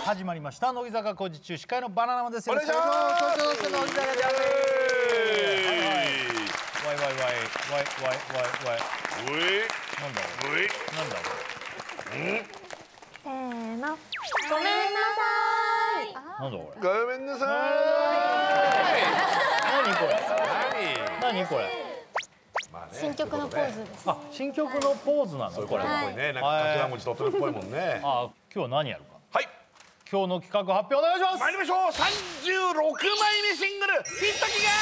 始まりました乃木坂工事中司会のバナナマンです。よろしくお願いします。乃木坂ちゃんです。わいわいわいわいわいわい。なんだろう。なんだろう。せーの。ごめんなさい。なんだこれ。ごめんなさい。何これ。何これ。新曲のポーズです。あ、新曲のポーズなのこれ。ね、なんか頭文字取ってるっぽいもんね。あ、今日は何やるか。はい。今日の企画発表お願いします。参りましょう。36枚目シングルヒット祈願。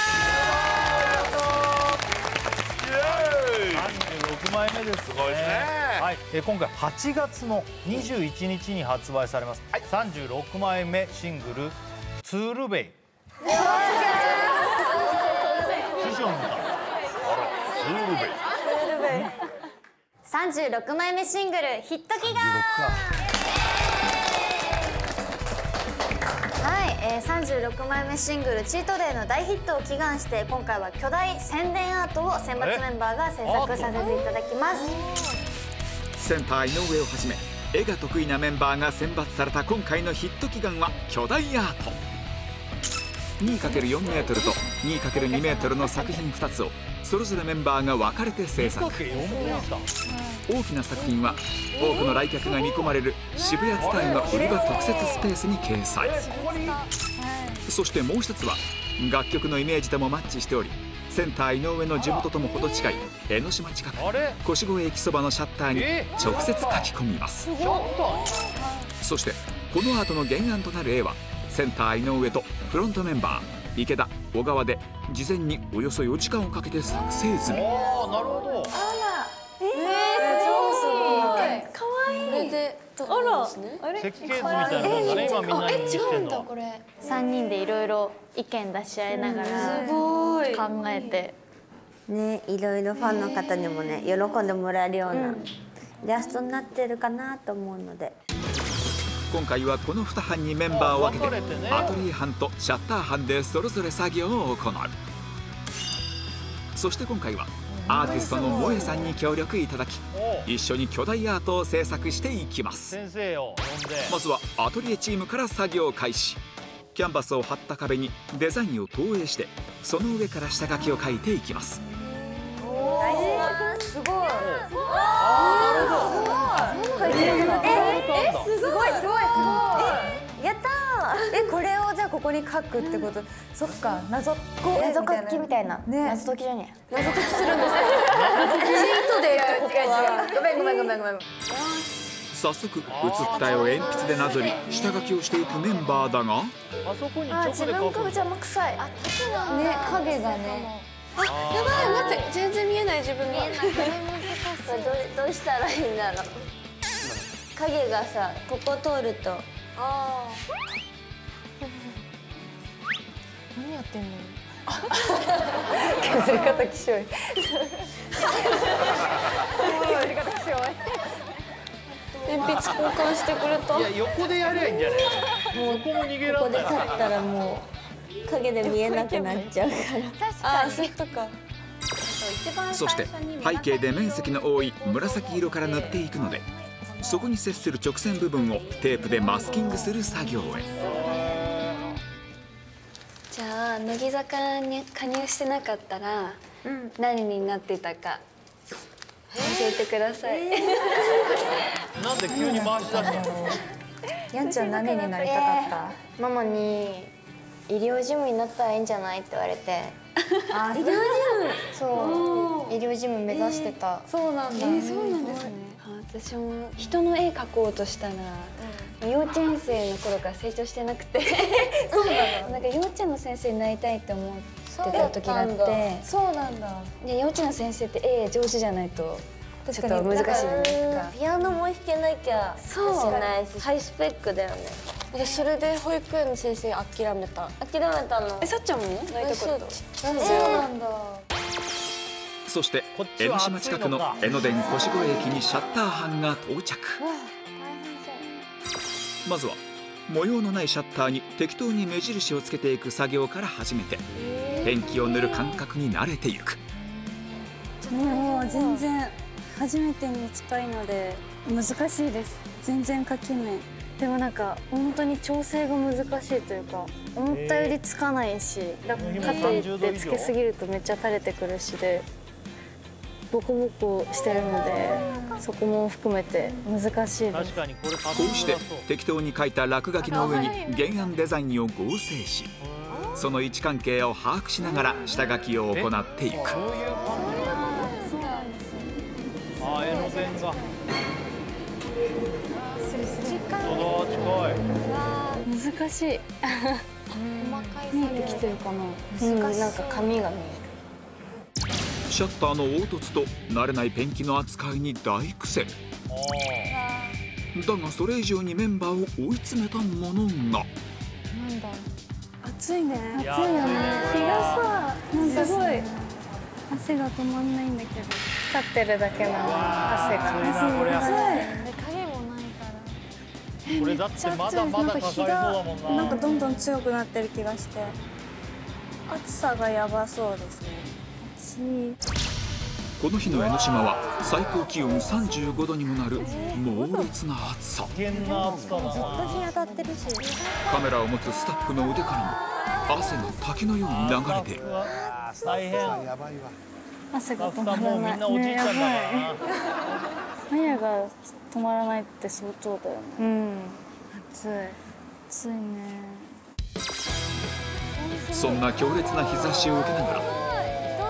36枚目です。すごいですね。はい、今回8月の21日に発売されます。36枚目シングルツールベイ。師匠みたい。ツールベイ。36枚目シングルヒット祈願。はい、36枚目シングルチートデーの大ヒットを祈願して、今回は巨大宣伝アートを選抜メンバーが制作させていただきます。センター井上をはじめ絵が得意なメンバーが選抜された今回のヒット祈願は巨大アート。2×4 メートルと 2×2 メートルの作品2つをそれぞれメンバーが分かれて制作。大きな作品は多くの来客が見込まれる渋谷ツタヤの売り場特設スペースに掲載。そしてもう一つは楽曲のイメージともマッチしており、センター井上の地元とも程近い江ノ島近く腰越駅そばのシャッターに直接書き込みます。そしてこのアートの原案となる絵はセンター井上とフロントメンバー池田小川で事前におよそ4時間をかけて作成済み。なるほど。すごい。可愛い。設計図みたいなのがね、今みんなに見せてるの。3人でいろいろ意見出し合いながら考えてね、いろいろファンの方にもね喜んでもらえるようなイラストになってるかなと思うので、今回はこの2班にメンバーを分けてアトリエ班とシャッター班でそれぞれ作業を行う。そして今回はアーティストの萌えさんに協力いただき、一緒に巨大アートを制作していきます。先生を呼んで。まずはアトリエチームから作業開始。キャンバスを貼った壁にデザインを投影してその上から下書きを描いていきます。すごい。すごいやったー。これをじゃあここに書くってこと。そっか、謎解きみたいな。謎解きじゃねえ。謎解きするんですよ。チートデーってことは。ごめん。早速写った絵を鉛筆でなぞり下書きをしていくメンバーだが、あそこに自分が邪魔くさい。ね、影がね。やばい、待って、全然見えない自分が。どうしたらいいんだろう。影がさ、ここ通ると。何やってんの？削り方きしょい。鉛筆交換してくれた。いや、横でやりゃいいんじゃない。もうここも逃げらここでれない。立ったらもう影で見えなくなっちゃうから。あ、そういうことか。そして背景で面積の多い紫色から塗っていくので、そこに接する直線部分をテープでマスキングする作業へ。じゃあ乃木坂に加入してなかったら何になってたか教えてください。なんで急に回し出したの。やんちゃん何になりたかった？ママに医療事務になったらいいんじゃないって言われて。あ、医療事そう、医療事務目指してた。そうなんだ。そうなんですね。私も人の絵描こうとしたら、幼稚園生の頃から成長してなくてそうなの。なんか幼稚園の先生になりたいって思ってた時があって、そうなんだ。で幼稚園の先生って絵上手じゃないとちょっと難しいじゃないですか。ピアノも弾けなきゃしないし、ハイスペックだよね。私それで保育園の先生諦めた。諦めたの？さっちゃんもなりたかった？そうなんだ。そして江ノ島近くの江ノ電腰越駅にシャッター班が到着。まずは模様のないシャッターに適当に目印をつけていく作業から始めて、ペンキを塗る感覚に慣れていく。もう全然初めてに近いので難しいです。全然描けない。でもなんか本当に調整が難しいというか、思ったよりつかないし、かといってつけすぎるとめっちゃ垂れてくるしで、ボコボコしてるので、そこも含めて難しいです。確かにこれこうして適当に書いた落書きの上に原案デザインを合成し、その位置関係を把握しながら下書きを行っていく。あ、絵の弁が難しい。見えてきてるかな。なんか紙が見える。シャッターの凹凸と慣れないペンキの扱いに大苦戦。だがそれ以上にメンバーを追い詰めたものが。なんだ。暑いね。暑いよね。日がさ、すごい汗が止まんないんだけど。立ってるだけの汗がね。影もないから。これだってまだまだかかりそうだもんな。なんかどんどん強くなってる気がして、暑さがやばそうですね。この日の江ノ島は最高気温35度にもなる猛烈な暑さ。危険な暑さだな。ずっと日当たってるし。カメラを持つスタッフの腕からも汗が滝のように流れている。大変。汗が止まらない。もうみんなおじいちゃんだからな。マヤが止まらないって相当だよね。うん。暑いね。そんな強烈な日差しを受けながら、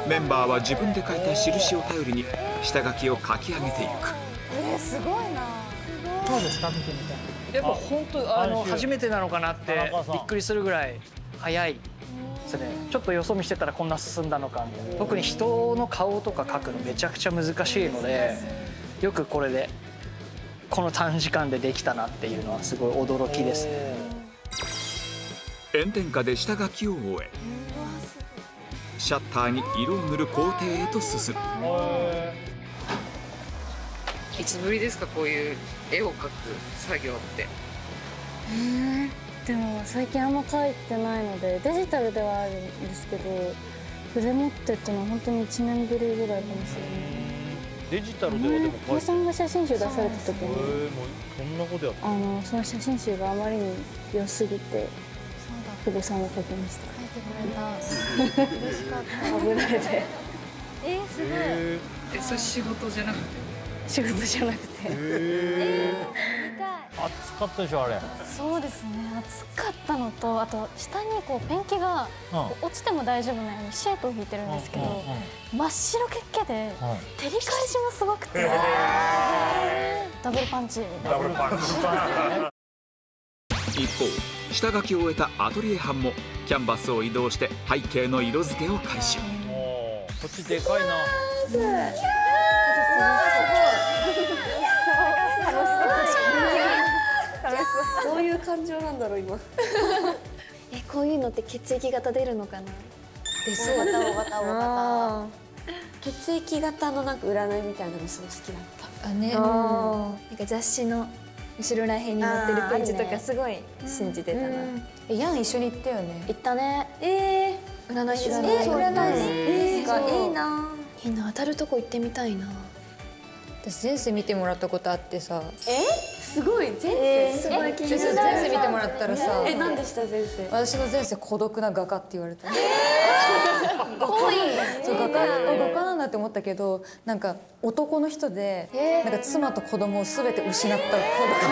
メンバーは自分で書いた印を頼りに下書きを書き上げていく。すごいな。どうですか、見てみたい。やっぱ本当初めてなのかなってびっくりするぐらい早いですね。ちょっとよそ見してたらこんな進んだのかみたいな。特に人の顔とか描くのめちゃくちゃ難しいので、よくこれでこの短時間でできたなっていうのはすごい驚きですね。炎天下で下書きを終え、シャッターに色を塗る工程へと進む。いつぶりですか、こういう絵を描く作業って。でも最近あんま描いてないので、デジタルではあるんですけど、筆持ってってのは本当に1年ぶりぐらいかもしれない。デジタルではでも久保さんが写真集出された時に、もうそんなことやった。その写真集があまりに良すぎて、久保さんが描きました。書いてくれた。嬉しかった。油絵で。すごい。それ仕事じゃなくて。仕事じゃなくて。暑かったでしょあれ。そうですね。暑かったのと、あと下にこうペンキが落ちても大丈夫なようにシェープを引いてるんですけど、真っ白けっけで照り返しもすごくて、ダブルパンチみたいな。ダブルパンチ。一方、下書きを終えたアトリエ班もキャンバスを移動して背景の色付けを開始。こっちでかいな。どういう感情なんだろう今。こういうのって血液型出るのかな。出そう。わか血液型のなんか占いみたいなのすごい好きだった。ね。なんか雑誌の後ろらへんに載ってるページとかすごい信じてたな。ヤン一緒に行ったよね。行ったね。占い師だね。占い。いいな。いいな、当たるとこ行ってみたいな。私前世見てもらったことあってさ。すごい前世。すごい気になる。前世見てもらったらさ。何でした前世？私の前世孤独な画家って言われた。そう画家なんだって思ったけど、なんか男の人でなんか妻と子供をすべて失った孤独な。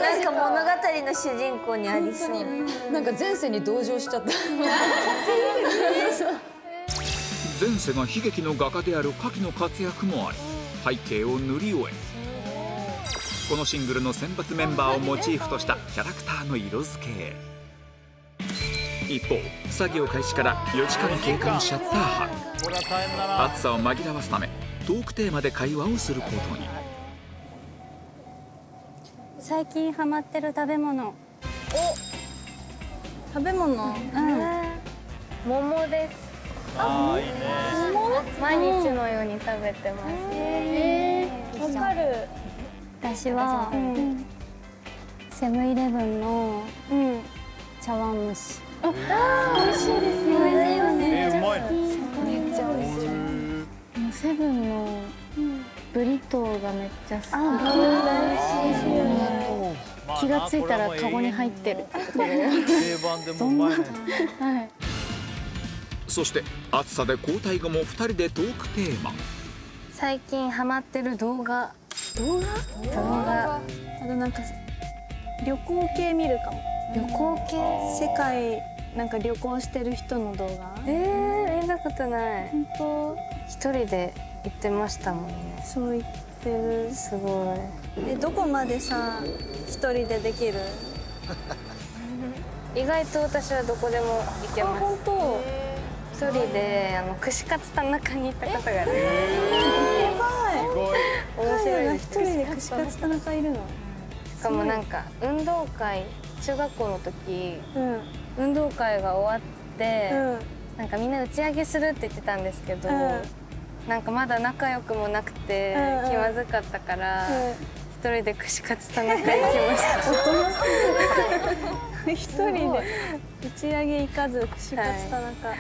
なんか物語の主人公にありそう。なんか前世に同情しちゃった。前世が悲劇の画家である夏季の活躍もあり、背景を塗り終え、このシングルの選抜メンバーをモチーフとしたキャラクターの色付けへ。一方、作業開始から4時間経過のシャッター班。暑さを紛らわすためトークテーマで会話をすることに。最近ハマってる食べ物。食べ物。桃です。あ、いいね。毎日のように食べてます。わかる。私はセブンイレブンの茶碗蒸し。美味しいですね。うまいの。めっちゃ美味しい。セブンのブリトー動画めっちゃ好き。気がついたらカゴに入ってるってことで。定番でもう前ね。はい。そして暑さで交代後も2人でトークテーマ。最近ハマってる動画。あとなんか旅行系見るかも。旅行系。世界なんか旅行してる人の動画。見たことない。本当。一人で行ってましたもんね。そう言ってる。すごい。どこまでさ一人でできる？意外と私はどこでも行けます。本当。一人で串カツ田中に行ったことがある。やばい。面白いです。一人で串カツ田中いるの？しかもなんか運動会、中学校の時、運動会が終わって、なんかみんな打ち上げするって言ってたんですけど、なんかまだ仲良くもなくて気まずかったから、一人で串カツ田中行きました。一人で打ち上げ行かず串カツ田中。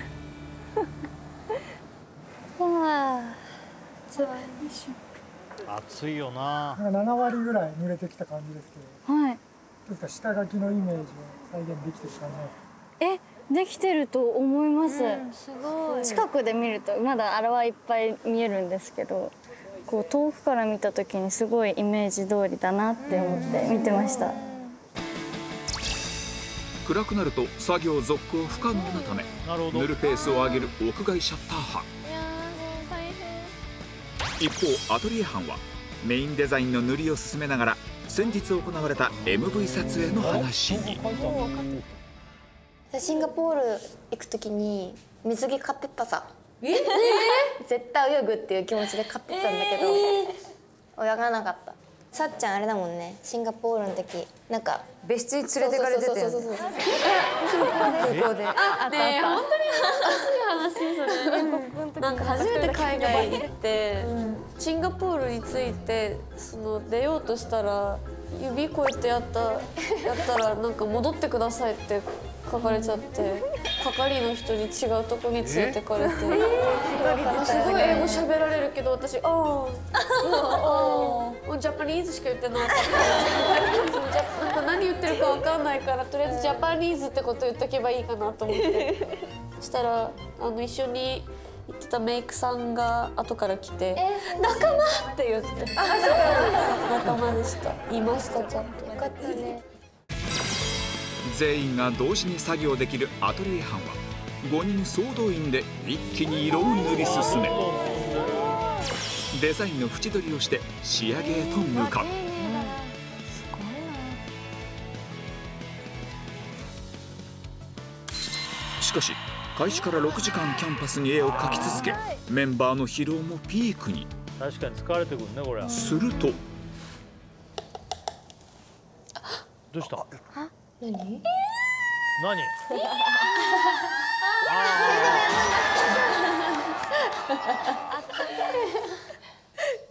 暑いよな。7割ぐらい濡れてきた感じですけど。はい。どうですか、下書きのイメージを再現できてる感じ。できてると思います。すごい。近くで見るとまだあれはいっぱい見えるんですけど、こう遠くから見た時にすごいイメージ通りだなって思って見てました。暗くなると作業続行不可能なため塗るペースを上げる屋外シャッター班。一方アトリエ班はメインデザインの塗りを進めながら先日行われた MV 撮影の話に。シンガポール行く時に水着買ってったさ。絶対泳ぐっていう気持ちで買ってったんだけど、泳がなかった。さっちゃんあれだもんね、シンガポールの時なんか別室に連れてかれてたよね。空港で。ねえ、本当に話それ。なんか初めて海外行って、シンガポールに着いて出ようとしたら指こうやってやったらなんか戻ってくださいって書かれちゃって、係の人に違うとこに連れてかれて、すごい英語喋られるけど私ジャパニーズしか言ってなかった。なんか何言ってるかわかんないから、とりあえずジャパニーズってこと言っとけばいいかなと思って。そしたら一緒に行ってたメイクさんが後から来て「仲間!」って言って。仲間でした。いました、ちゃんと。よかったね。全員が同時に作業できるアトリエ班は5人総動員で一気に色を塗り進め、デザインの縁取りをして仕上げへと向かう。しかし開始から6時間キャンパスに絵を描き続け、メンバーの疲労もピークに。確かに疲れてくるねこれ。するとどうした？何？何？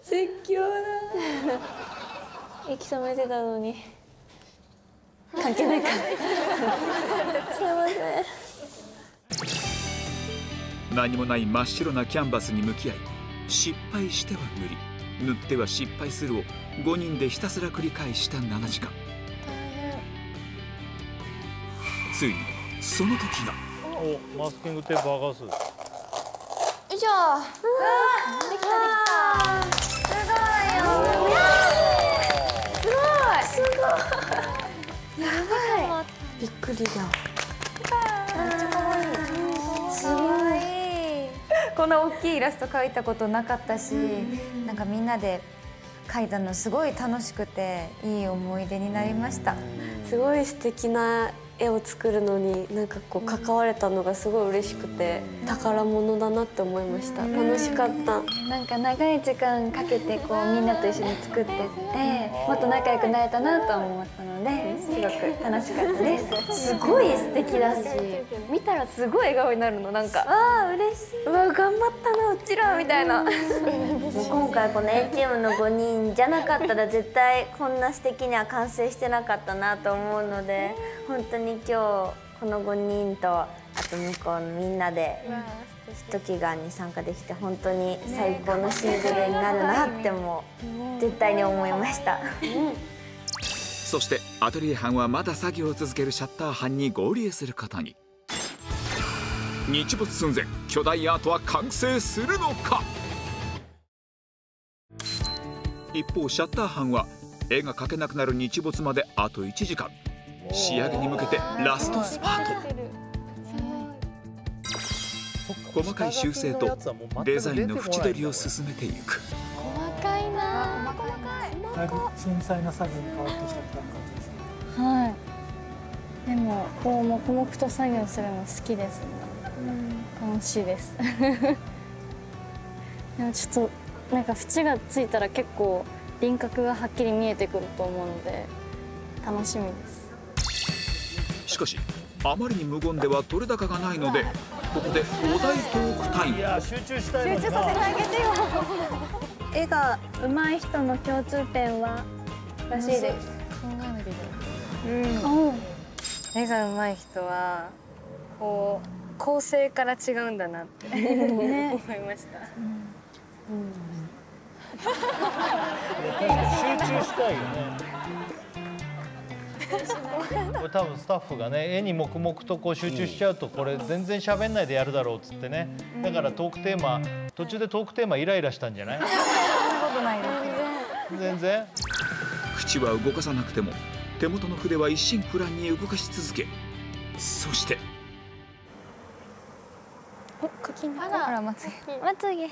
絶叫だ。息止めてたのに関係ないから。すいません。何もない真っ白なキャンバスに向き合い、失敗しては塗り、塗っては失敗するを5人でひたすら繰り返した7時間。ついにその時が。お、マスキングテープ剥がす。よいしょ。できた。すごい。やばい。びっくりだ。めっちゃ可愛い。すごい。こんな大きいイラスト描いたことなかったし、なんかみんなで描いたのすごい楽しくていい思い出になりました。すごい素敵な絵を作るのになんかこう関われたのがすごい嬉しくて宝物だなって思いました。楽しかった。なんか長い時間かけてこうみんなと一緒に作ってってもっと仲良くなれたなと思ったのですごく楽しかったです。すごい素敵だし、見たらすごい笑顔になるの。なんかあー嬉しい、うわ頑張ったなうちらみたいな。今回この A チームの5人じゃなかったら絶対こんな素敵には完成してなかったなと思うので、本当に今日この5人とあと向こうのみんなでヒット祈願に参加できて本当に最高のシングルになるなってもう絶対に思いました。そしてアトリエ班はまだ作業を続けるシャッター班に合流することに。日没寸前、巨大アートは完成するのか。一方シャッター班は絵が描けなくなる日没まであと1時間、仕上げに向けてラストスパート。細かい修正とデザインの縁取りを進めていく。細かいな。だいぶ繊細な作業に変わってきたみたいな感じですね。はい。でもこう黙々と作業するの好きですね。楽しいですでもちょっとなんか縁がついたら結構輪郭がはっきり見えてくると思うので楽しみです。しかしあまりに無言では取れ高がないので、ここでお題トークタイム。いや集中したいのにな。集中させてあげてよ。絵が上手い人の共通点はらしいです。考えなきゃいけない。絵が上手い人はこう構成から違うんだなって思いました。集中したいよね。これ多分スタッフがね、絵に黙々とこう集中しちゃうとこれ全然喋んないでやるだろうっつってね。だからトークテーマ途中でトークテーマイライラしたんじゃない？そんなことないです。全然。口は動かさなくても手元の筆は一心不乱に動かし続け、そしてあらまつげ。まつげ。よ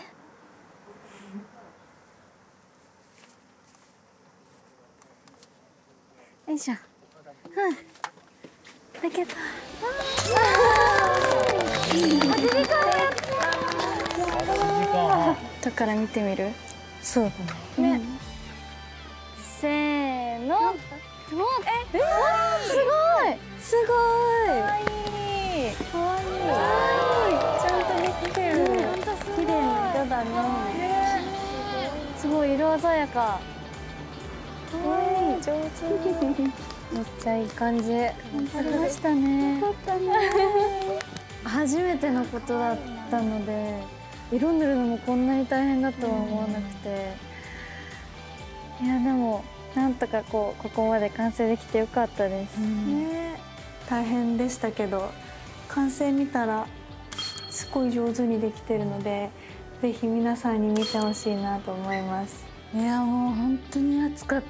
いしょ。できた。後から見てみる？そうだね。せーの。すごい。すごい。かわいい。かわいい。ちゃんとできてる。綺麗な色だね。すごい色鮮やか。かわいい。上手。めっちゃいい感じ。ありましたね。初めてのことだったので、色塗るのもこんなに大変だとは思わなくて、いやでもなんとかここまで完成できてよかったです。大変でしたけど完成見たらすごい上手にできてるので、ぜひ皆さんに見てほしいなと思います。いやもう本当に暑かっ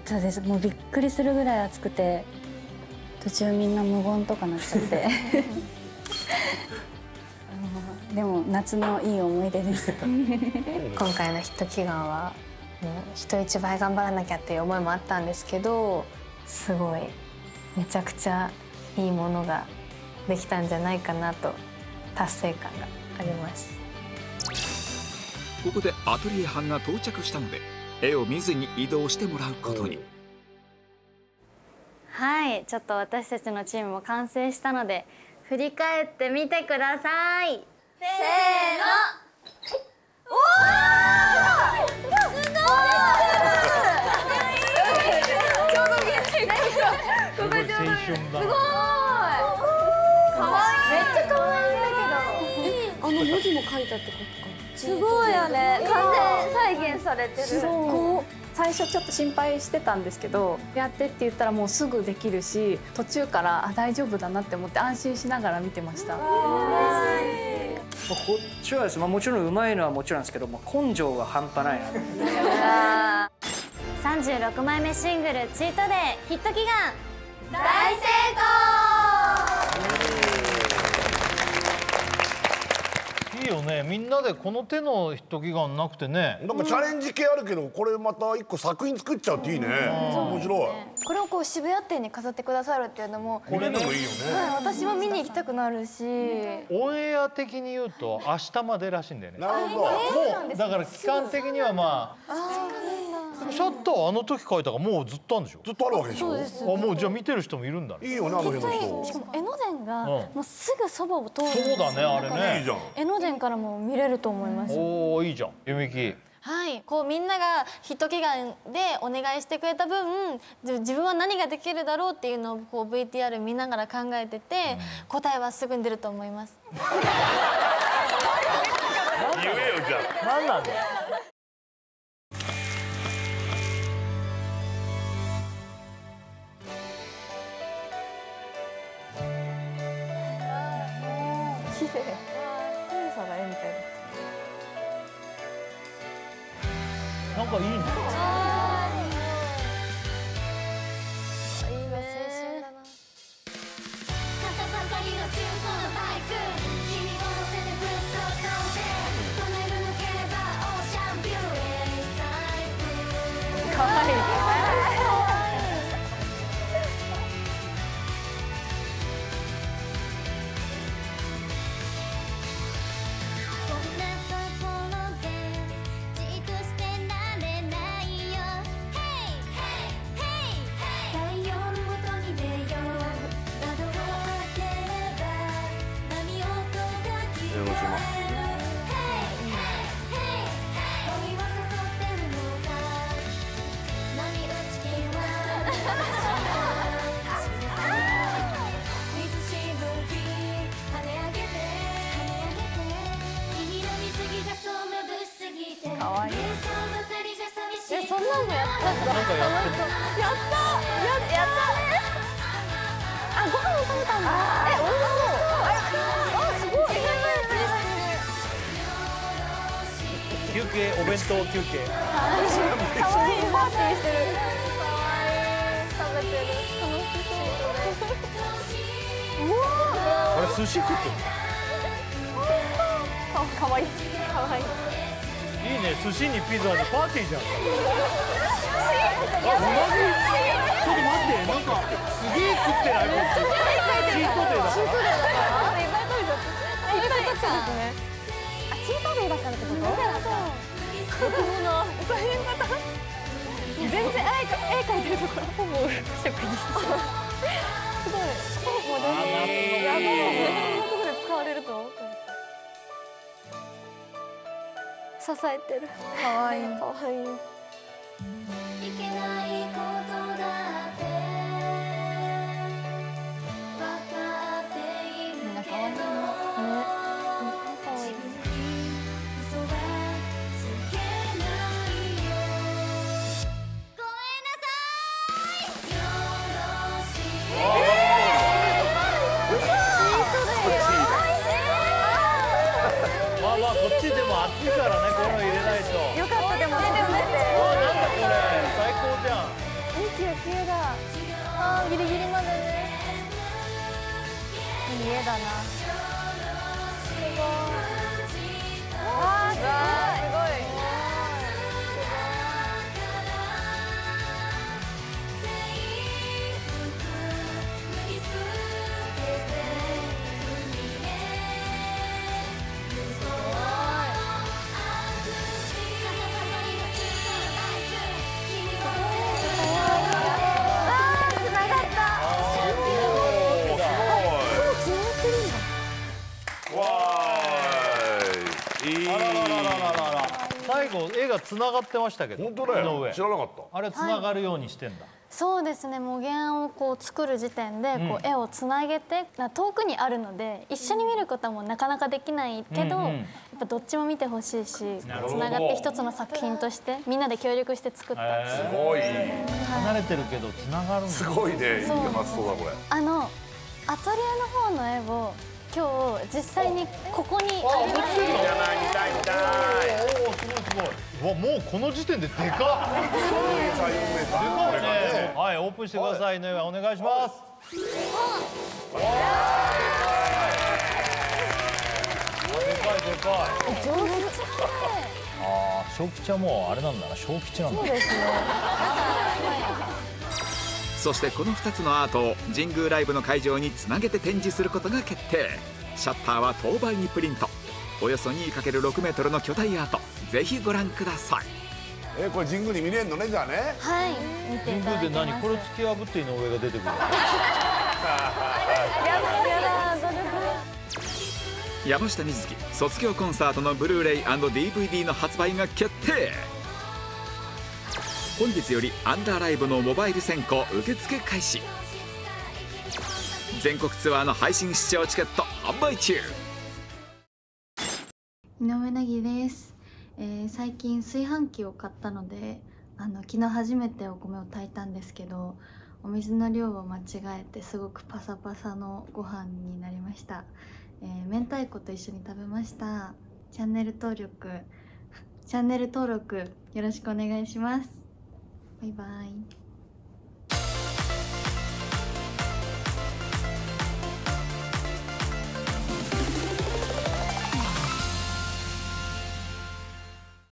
たです。もうびっくりするぐらい暑くて、途中みんな無言とかなっちゃってでも夏のいい思い出です今回のヒット祈願はもう人一倍頑張らなきゃっていう思いもあったんですけど、すごいめちゃくちゃいいものができたんじゃないかなと達成感があります。ここでアトリエ班が到着したので絵を見ずに移動してもらうことに。はい、ちょっと私たちのチームも完成したので振り返ってみてください。せーの。おー！すごい！ちょうど見えない。ここちょうど見えない。すごい！可愛い。めっちゃ可愛いんだけど。文字も書いたってことか。すごいよね。完全再現されてる。最初ちょっと心配してたんですけど、やってって言ったらもうすぐできるし、途中から大丈夫だなって思って安心しながら見てました。こっちはですね、もちろんうまいのはもちろんですけども、根性が半端ないな。36枚目シングル「チートデーヒット祈願」大成いいよね。みんなでこの手のヒット祈願なくてね。なんかチャレンジ系あるけど、これまた一個作品作っちゃうっていいね。面白い。これをこう渋谷店に飾ってくださるっていうのも、これでもいいよね。はい、私も見に行きたくなるし。オンエア的に言うと明日までらしいんだよね。なるほど。もうだから期間的にはまあ。シャッターはあの時書いたからもうずっとあるんでしょ。ずっとあるわけでしょ。そうです。あ、もうじゃあ見てる人もいるんだね。いいよね、あの辺の人。しかも江ノ電がもうすぐそばを通るんですよ。そうだね、あれね。いいじゃん。江ノ電からも見れると思います。おお、いいじゃん。ゆみき。はい、こうみんながヒット祈願でお願いしてくれた分、自分は何ができるだろうっていうのをこう VTR 見ながら考えてて、答えはすぐに出ると思います。言えよじゃあ。何なんだよ。綺麗。さが絵みたいな。なんかいいね。いいね。青春だな。かわいい。かわいい。そんなのやったんだ。やった。あ、ご飯も食べたんだ。美味しそう。あ、すごい。休憩、お弁当休憩。かわいいパーティーしてる。かわいい。食べてる。楽しそう。うわあれ寿司食ってる。かわいい。かわいい。いいね、寿司にピザでパーティーじゃん。あ、同じ。ちょっと待って、なんかすげえ食ってないこっち。チートデーだから。いっぱい食べちゃった。いっぱい食べちゃったね。あ、チートデーだからってこと？大変だった。全然絵描いてるところほぼ職人。すごい。もう全然やばい。こんなところで使われると思った。支えてる。かわいい。かわいい。いけないことだって分かっているけど、嘘はつけないよ。ごめんなさい。よろしい。まあまあこっちでも暑いからね、こういうの入れないと。よかった。でもなんだこれ、最高じゃん。いい綺麗だ。あー、ギリギリまでね。いい絵だな。すごい。わー、すごい。最後絵がつながってましたけど。本当だよ。知らなかった。あれつながるようにしてんだ。そうですね、模型をこう作る時点でこう絵をつなげて、遠くにあるので一緒に見ることはもうなかなかできないけど、やっぱどっちも見てほしいし、つながって一つの作品としてみんなで協力して作った。すごい。離れてるけどつながるんだ。すごいね。いい発想だこれ。アトリエの方の絵を今日実際にここに。いいじゃない、見たい見たい。おお、すごいすごい。わ、もうこの時点ででかっ。でかいね。はい、オープンしてください。井上お願いします。でかいでかい。上手。ああ、小吉はもうあれなんだな、小吉なんだ。そうですね。そしてこの2つのアートを神宮ライブの会場につなげて展示することが決定。シャッターは当倍にプリント。およそ 2×6 メートルの巨大アート、ぜひご覧ください。これ神宮に見れるのね、じゃあね。はい、見ていただきます。神宮で何、これ突き破って井上が出てくる。やだやだ、努力。山下美月卒業コンサートのブルーレイ&DVD の発売が決定。本日よりアンダーライブのモバイル先行受付開始。全国ツアーの配信視聴チケット販売中。井上凪です、最近炊飯器を買ったので昨日初めてお米を炊いたんですけど、お水の量を間違えてすごくパサパサのご飯になりました。明太子と一緒に食べました。チャンネル登録よろしくお願いします。バイバイ。